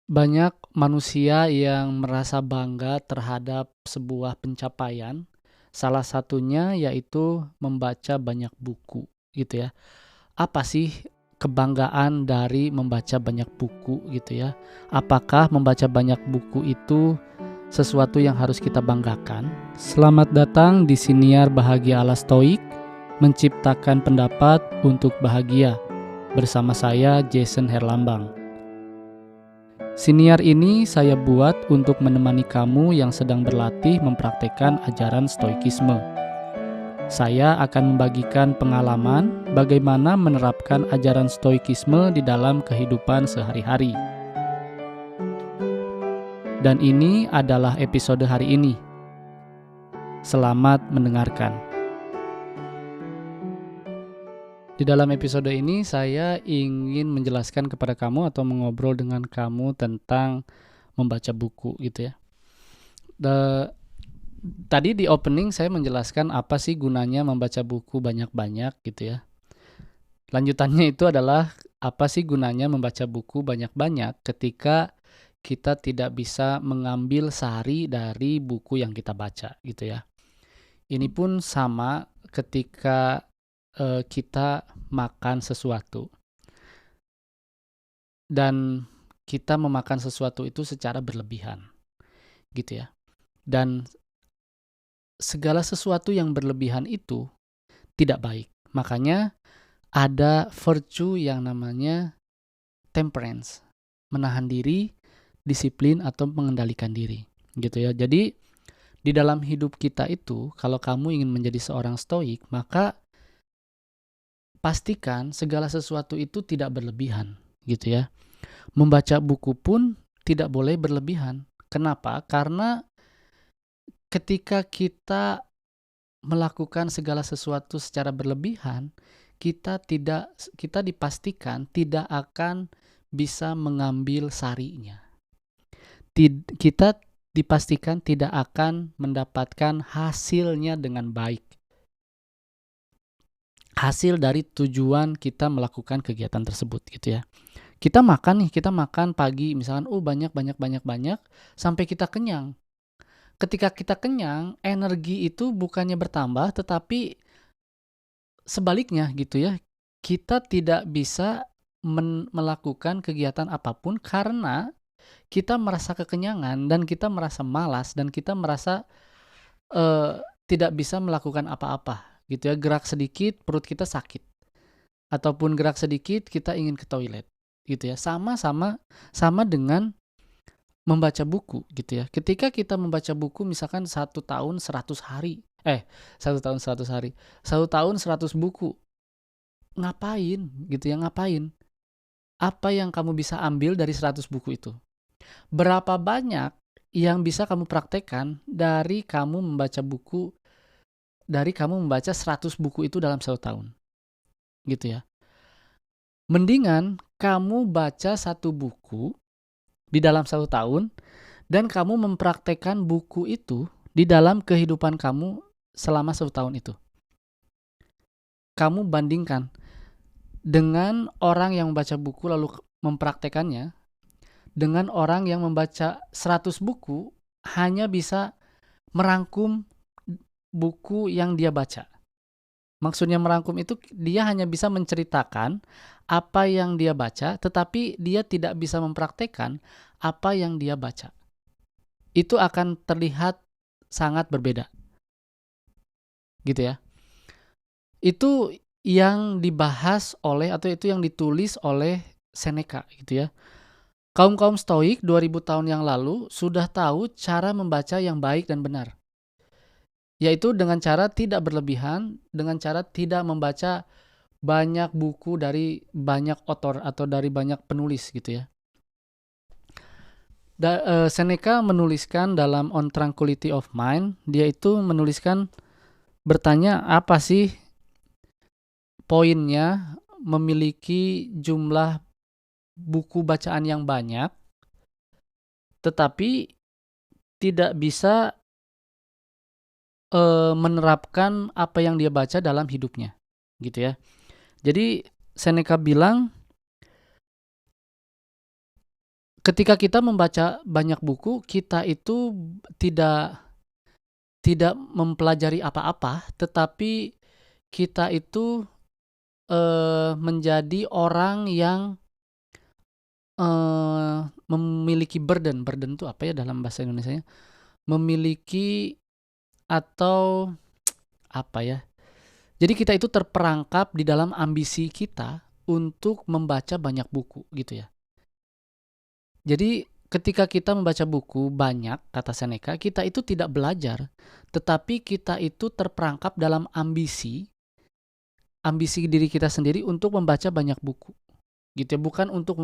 Banyak manusia yang merasa bangga terhadap sebuah pencapaian, salah satunya yaitu membaca banyak buku, gitu ya. Apa sih kebanggaan dari membaca banyak buku, gitu ya? Apakah membaca banyak buku itu sesuatu yang harus kita banggakan? Selamat datang di Siniar Bahagia ala Stoik, menciptakan pendapat untuk bahagia. Bersama saya Jason Herlambang. Siniar ini saya buat untuk menemani kamu yang sedang berlatih mempraktekkan ajaran Stoikisme. Saya akan membagikan pengalaman bagaimana menerapkan ajaran Stoikisme di dalam kehidupan sehari-hari. Dan ini adalah episode hari ini. Selamat mendengarkan. Di dalam episode ini saya ingin menjelaskan kepada kamu atau mengobrol dengan kamu tentang membaca buku, gitu ya. Tadi di opening saya menjelaskan apa sih gunanya membaca buku banyak-banyak, gitu ya. Lanjutannya itu adalah apa sih gunanya membaca buku banyak-banyak ketika kita tidak bisa mengambil sari dari buku yang kita baca, gitu ya. Ini pun sama ketika kita makan sesuatu dan kita memakan sesuatu itu secara berlebihan, gitu ya. Dan segala sesuatu yang berlebihan itu tidak baik. Makanya ada virtue yang namanya temperance, menahan diri, disiplin atau mengendalikan diri, gitu ya. Jadi di dalam hidup kita itu, kalau kamu ingin menjadi seorang stoik, maka pastikan segala sesuatu itu tidak berlebihan, gitu ya. Membaca buku pun tidak boleh berlebihan. Kenapa? Karena ketika kita melakukan segala sesuatu secara berlebihan, kita dipastikan tidak akan bisa mengambil sarinya. Kita dipastikan tidak akan mendapatkan hasilnya dengan baik. Hasil dari tujuan kita melakukan kegiatan tersebut, gitu ya. Kita makan pagi misalkan banyak sampai kita kenyang. Ketika kita kenyang, energi itu bukannya bertambah tetapi sebaliknya, gitu ya. Kita tidak bisa melakukan kegiatan apapun karena kita merasa kekenyangan dan kita merasa malas dan kita merasa tidak bisa melakukan apa-apa, gitu ya. Gerak sedikit perut kita sakit ataupun gerak sedikit kita ingin ke toilet, gitu ya. Sama dengan membaca buku, gitu ya. Ketika kita membaca buku misalkan 1 tahun 100 hari, 1 tahun 100 buku, ngapain, gitu ya, ngapain? Apa yang kamu bisa ambil dari 100 buku itu? Berapa banyak yang bisa kamu praktekkan dari kamu membaca 100 buku itu dalam 1 tahun, gitu ya. Mendingan kamu baca 1 buku di dalam 1 tahun dan kamu mempraktekkan buku itu di dalam kehidupan kamu selama 1 tahun itu. Kamu bandingkan dengan orang yang membaca buku lalu mempraktekannya dengan orang yang membaca 100 buku hanya bisa merangkum buku yang dia baca. Maksudnya merangkum itu dia hanya bisa menceritakan apa yang dia baca, tetapi dia tidak bisa mempraktekkan apa yang dia baca. Itu akan terlihat sangat berbeda, gitu ya. Itu yang dibahas oleh atau itu yang ditulis oleh Seneca, gitu ya. Kaum-kaum Stoik 2000 tahun yang lalu sudah tahu cara membaca yang baik dan benar. Yaitu dengan cara tidak berlebihan, dengan cara tidak membaca banyak buku dari banyak author atau dari banyak penulis, gitu ya. Seneca menuliskan dalam On Tranquility of Mind, dia itu menuliskan bertanya apa sih poinnya memiliki jumlah buku bacaan yang banyak tetapi tidak bisa menerapkan apa yang dia baca dalam hidupnya, gitu ya. Jadi Seneca bilang ketika kita membaca banyak buku, kita itu tidak tidak mempelajari apa-apa, tetapi kita itu, menjadi orang yang, memiliki burden. Burden itu apa ya dalam bahasa Indonesianya? Memiliki atau apa ya? Jadi kita itu terperangkap di dalam ambisi kita untuk membaca banyak buku gitu ya. Jadi ketika kita membaca buku banyak, kata Seneca, kita itu tidak belajar, tetapi kita itu terperangkap dalam ambisi diri kita sendiri untuk membaca banyak buku. Gitu ya, bukan untuk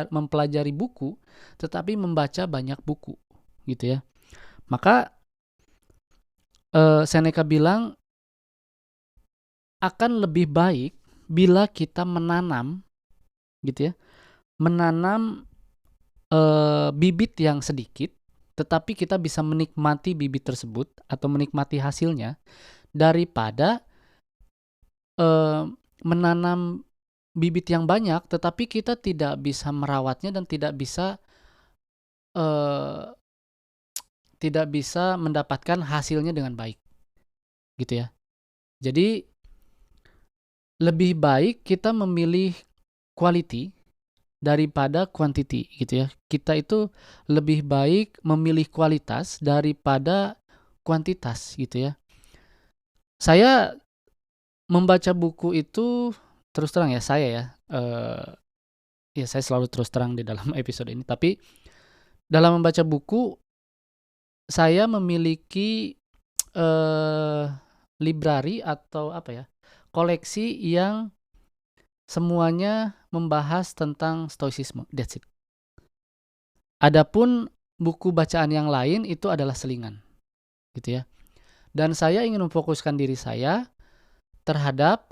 mempelajari buku, tetapi membaca banyak buku, gitu ya. Maka Seneca bilang akan lebih baik bila kita menanam, gitu ya, menanam bibit yang sedikit, tetapi kita bisa menikmati bibit tersebut atau menikmati hasilnya daripada menanam bibit yang banyak, tetapi kita tidak bisa merawatnya dan tidak bisa mendapatkan hasilnya dengan baik, gitu ya. Jadi lebih baik kita memilih quality daripada quantity, gitu ya. Kita itu lebih baik memilih kualitas daripada kuantitas, gitu ya. Saya membaca buku itu terus terang ya, ya saya selalu terus terang di dalam episode ini. Tapi dalam membaca buku, saya memiliki library atau apa ya, koleksi yang semuanya membahas tentang stoicisme. That's it. Adapun buku bacaan yang lain itu adalah selingan, gitu ya. Dan saya ingin memfokuskan diri saya terhadap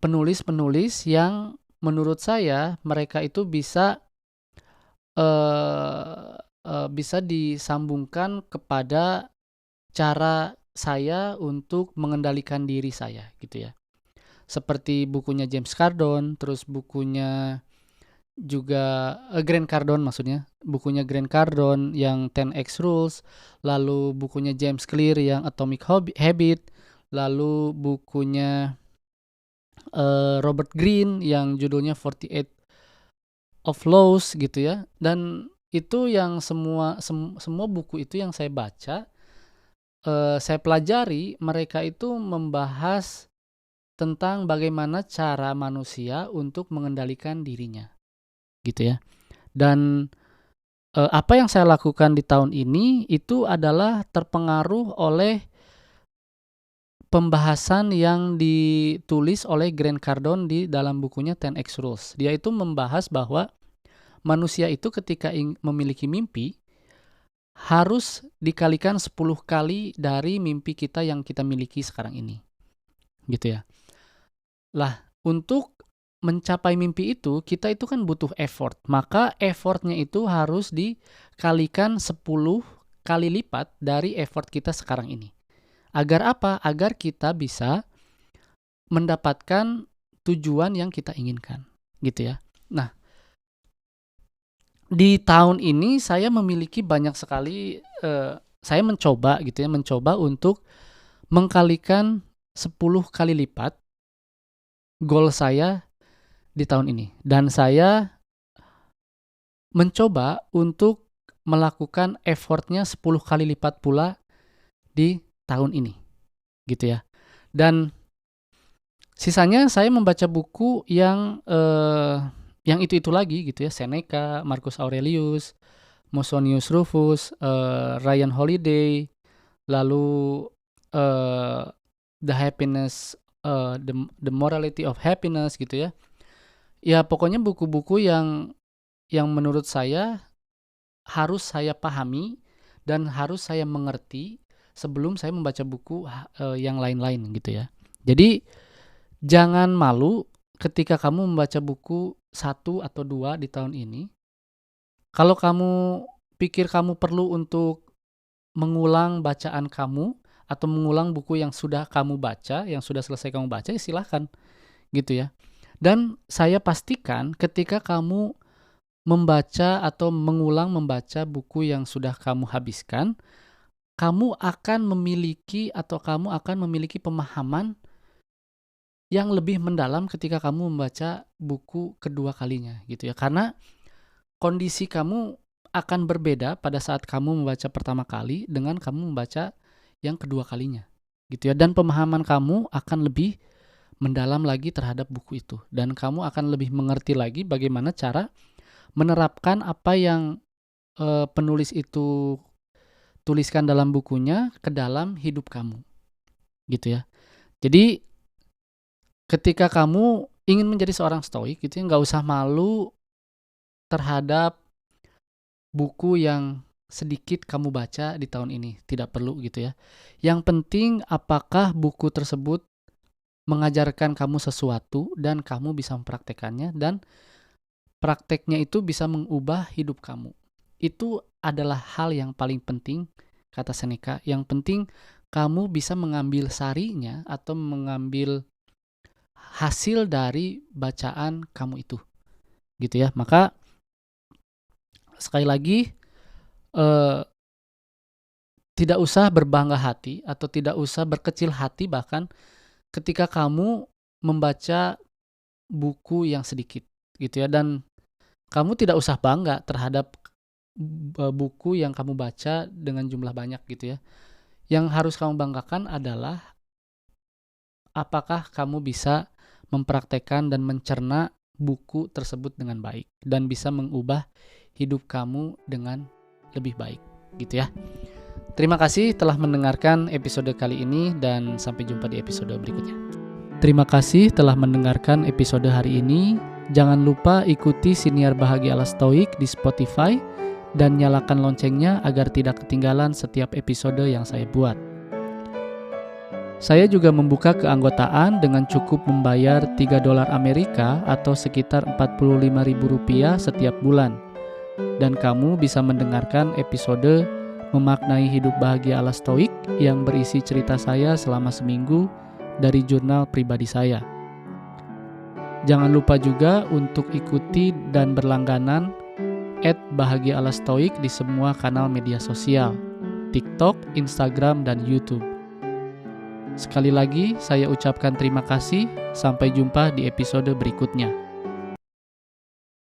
penulis-penulis yang menurut saya mereka itu bisa disambungkan kepada cara saya untuk mengendalikan diri saya, gitu ya. Seperti bukunya James Cardone, terus bukunya juga Grant Cardone maksudnya, bukunya Grant Cardone yang 10X Rules, lalu bukunya James Clear yang Atomic Habit, lalu bukunya Robert Greene yang judulnya 48 of Laws, gitu ya. Dan itu yang semua buku itu yang saya baca, saya pelajari, mereka itu membahas tentang bagaimana cara manusia untuk mengendalikan dirinya, gitu ya. Dan apa yang saya lakukan di tahun ini itu adalah terpengaruh oleh pembahasan yang ditulis oleh Grant Cardone di dalam bukunya 10X Rules. Dia itu membahas bahwa manusia itu ketika memiliki mimpi harus dikalikan 10 kali dari mimpi kita yang kita miliki sekarang ini, gitu ya. Lah, untuk mencapai mimpi itu, kita itu kan butuh effort. Maka effortnya itu harus dikalikan 10 kali lipat dari effort kita sekarang ini. Agar apa? Agar kita bisa mendapatkan tujuan yang kita inginkan, gitu ya. Nah, di tahun ini saya memiliki banyak sekali, saya mencoba gitu ya, mencoba untuk mengkalikan 10 kali lipat goal saya di tahun ini. Dan saya mencoba untuk melakukan effortnya 10 kali lipat pula di tahun ini, gitu ya. Dan sisanya saya membaca buku yang itu lagi gitu ya, Seneca, Marcus Aurelius, Musonius Rufus, Ryan Holiday, lalu The Happiness, the Morality of Happiness, gitu ya. Ya pokoknya buku-buku yang menurut saya harus saya pahami dan harus saya mengerti sebelum saya membaca buku yang lain-lain, gitu ya. Jadi jangan malu ketika kamu membaca buku 1 atau 2 di tahun ini. Kalau kamu pikir kamu perlu untuk mengulang bacaan kamu atau mengulang buku yang sudah kamu baca, yang sudah selesai kamu baca, ya silahkan, gitu ya. Dan saya pastikan ketika kamu membaca atau mengulang membaca buku yang sudah kamu habiskan, kamu akan memiliki pemahaman yang lebih mendalam ketika kamu membaca buku kedua kalinya gitu ya. Karena kondisi kamu akan berbeda pada saat kamu membaca pertama kali dengan kamu membaca yang kedua kalinya gitu ya. Dan pemahaman kamu akan lebih mendalam lagi terhadap buku itu, dan kamu akan lebih mengerti lagi bagaimana cara menerapkan apa yang penulis itu tuliskan dalam bukunya ke dalam hidup kamu gitu ya. Jadi ketika kamu ingin menjadi seorang stoik gitu ya, nggak usah malu terhadap buku yang sedikit kamu baca di tahun ini. Tidak perlu gitu ya. Yang penting apakah buku tersebut mengajarkan kamu sesuatu dan kamu bisa mempraktekannya, dan prakteknya itu bisa mengubah hidup kamu. Itu adalah hal yang paling penting, kata Seneca. Yang penting kamu bisa mengambil sarinya atau mengambil hasil dari bacaan kamu itu gitu ya. Maka sekali lagi, tidak usah berbangga hati atau tidak usah berkecil hati bahkan ketika kamu membaca buku yang sedikit gitu ya. Dan kamu tidak usah bangga terhadap buku yang kamu baca dengan jumlah banyak gitu ya. Yang harus kamu banggakan adalah apakah kamu bisa mempraktekkan dan mencerna buku tersebut dengan baik dan bisa mengubah hidup kamu dengan lebih baik gitu ya. Terima kasih telah mendengarkan episode kali ini dan sampai jumpa di episode berikutnya. Terima kasih telah mendengarkan episode hari ini. Jangan lupa ikuti Siniar Bahagia ala Stoik di Spotify dan nyalakan loncengnya agar tidak ketinggalan setiap episode yang saya buat. Saya juga membuka keanggotaan dengan cukup membayar $3 Amerika atau sekitar Rp45.000 setiap bulan. Dan kamu bisa mendengarkan episode Memaknai Hidup Bahagia ala Stoik yang berisi cerita saya selama seminggu dari jurnal pribadi saya. Jangan lupa juga untuk ikuti dan berlangganan @Bahagia ala Stoik di semua kanal media sosial, TikTok, Instagram, dan YouTube. Sekali lagi, saya ucapkan terima kasih. Sampai jumpa di episode berikutnya.